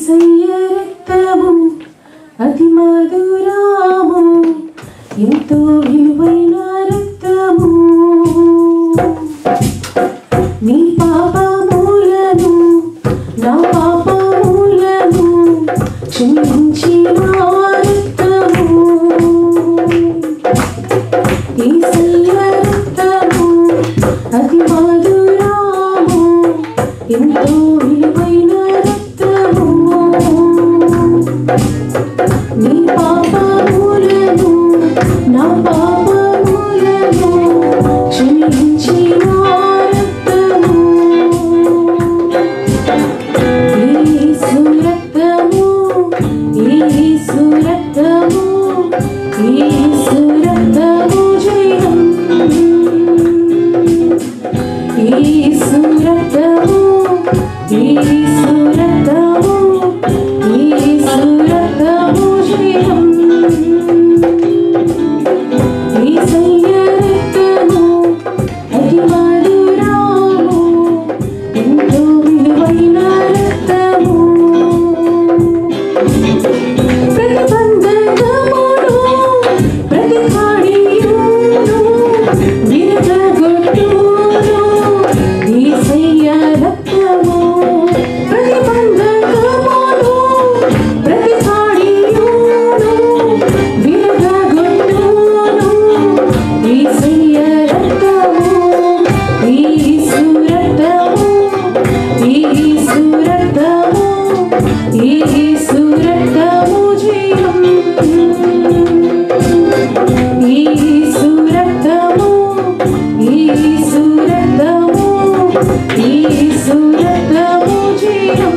యేసయ్య రక్తము అతి మధురము, ఎంతో విలువైన రక్తము. నీ పాపములను నా పాపములను క్షమించిన రక్తము. యేసయ్య రక్తము అతి మధురము, ఎంతో విలువైన రక్తము. నీ పాపములను నా పాపములను క్షమించిన రక్తము. యేసు రక్తము, యేసు రక్తము, యేసు రక్తము జయం. యేసు రక్తము, యేసు రక్తము, యేసు రక్తము జయం. యేసయ్య రక్తము అతి మధురము, ఎంతో విలువైన రక్తము. ప్రతి బంధకమును ప్రతి కాడియును విరగగొట్టును యేసయ్య రక్తము. ప్రతి బంధకమును ప్రతి కాడియును విరగగొట్టును యేసయ్య రక్తము. యేసు రక్తము, యేసు రక్తము, యేసు రక్తము జయం. యేసు రక్తము, యేసు రక్తము, యేసు రక్తము జయం.